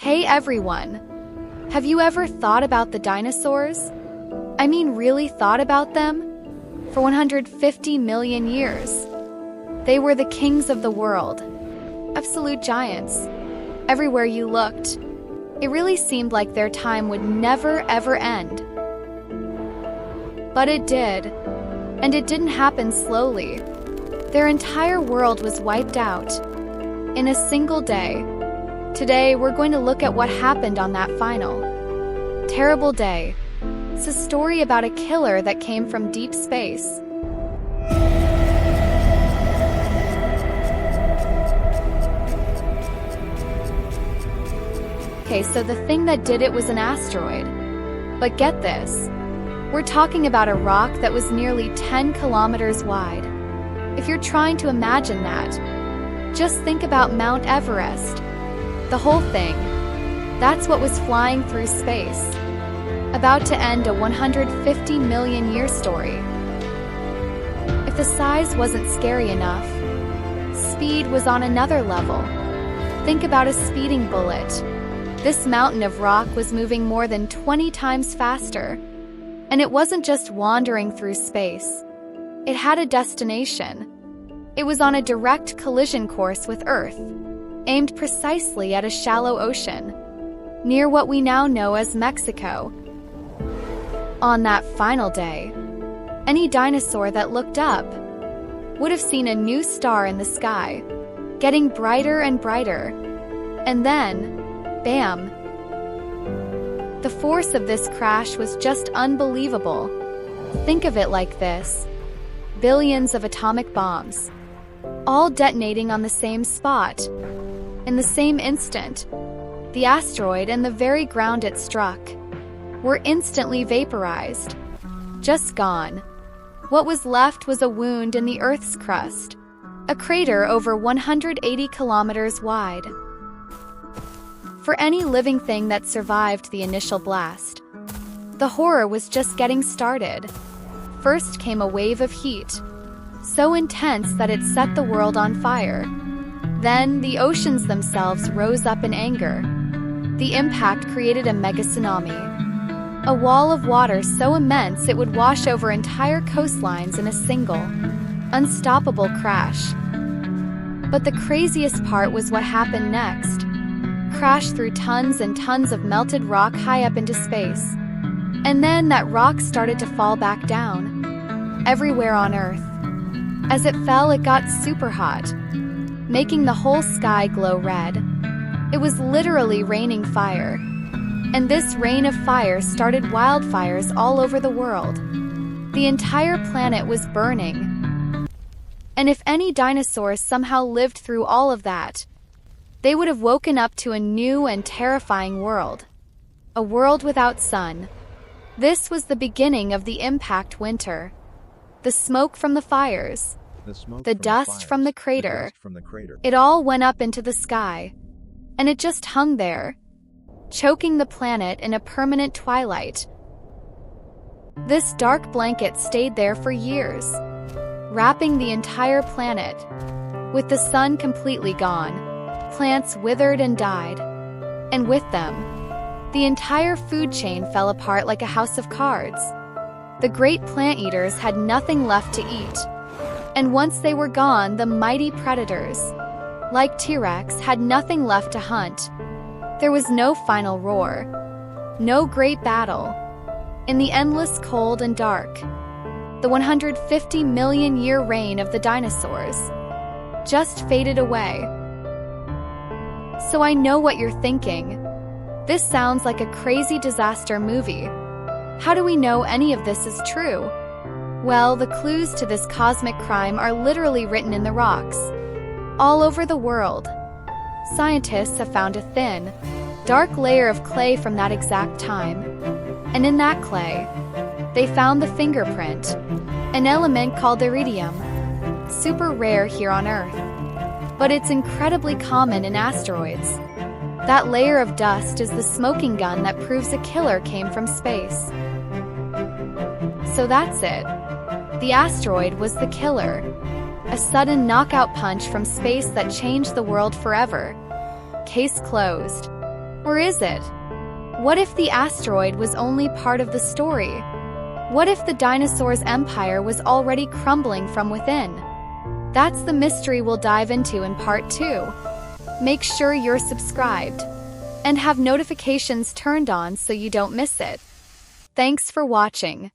Hey everyone! Have you ever thought about the dinosaurs? I mean, really thought about them? For 150 million years. They were the kings of the world. Absolute giants. Everywhere you looked, it really seemed like their time would never ever end. But it did. And it didn't happen slowly. Their entire world was wiped out. In a single day. Today, we're going to look at what happened on that final, terrible day. It's a story about a killer that came from deep space. Okay, so the thing that did it was an asteroid. But get this, we're talking about a rock that was nearly 10 kilometers wide. If you're trying to imagine that, just think about Mount Everest. The whole thing, that's what was flying through space, about to end a 150 million year story. If the size wasn't scary enough, speed was on another level. Think about a speeding bullet. This mountain of rock was moving more than 20 times faster, and it wasn't just wandering through space. It had a destination. It was on a direct collision course with Earth, aimed precisely at a shallow ocean, near what we now know as Mexico. On that final day, any dinosaur that looked up would have seen a new star in the sky, getting brighter and brighter. And then, bam! The force of this crash was just unbelievable. Think of it like this: billions of atomic bombs, all detonating on the same spot. In the same instant, the asteroid and the very ground it struck were instantly vaporized, just gone. What was left was a wound in the Earth's crust, a crater over 180 kilometers wide. For any living thing that survived the initial blast, the horror was just getting started. First came a wave of heat, so intense that it set the world on fire. Then, the oceans themselves rose up in anger. The impact created a mega-tsunami, a wall of water so immense it would wash over entire coastlines in a single, unstoppable crash. But the craziest part was what happened next. Crash through tons and tons of melted rock high up into space. And then that rock started to fall back down, everywhere on Earth. As it fell, it got super hot, making the whole sky glow red. It was literally raining fire. And this rain of fire started wildfires all over the world. The entire planet was burning. And if any dinosaurs somehow lived through all of that, they would have woken up to a new and terrifying world. A world without sun. This was the beginning of the impact winter. The smoke from the fires, the dust from the crater, it all went up into the sky, and it just hung there, choking the planet in a permanent twilight. This dark blanket stayed there for years, wrapping the entire planet. With the sun completely gone, plants withered and died, and with them, the entire food chain fell apart like a house of cards. The great plant eaters had nothing left to eat. And once they were gone, the mighty predators, like T-Rex, had nothing left to hunt. There was no final roar, no great battle. In the endless cold and dark, the 150 million year reign of the dinosaurs just faded away. So I know what you're thinking. This sounds like a crazy disaster movie. How do we know any of this is true? Well, the clues to this cosmic crime are literally written in the rocks, all over the world. Scientists have found a thin, dark layer of clay from that exact time. And in that clay, they found the fingerprint, an element called iridium, super rare here on Earth. But it's incredibly common in asteroids. That layer of dust is the smoking gun that proves a killer came from space. So that's it. The asteroid was the killer. A sudden knockout punch from space that changed the world forever. Case closed. Or is it? What if the asteroid was only part of the story? What if the dinosaurs' empire was already crumbling from within? That's the mystery we'll dive into in part 2. Make sure you're subscribed and have notifications turned on so you don't miss it. Thanks for watching.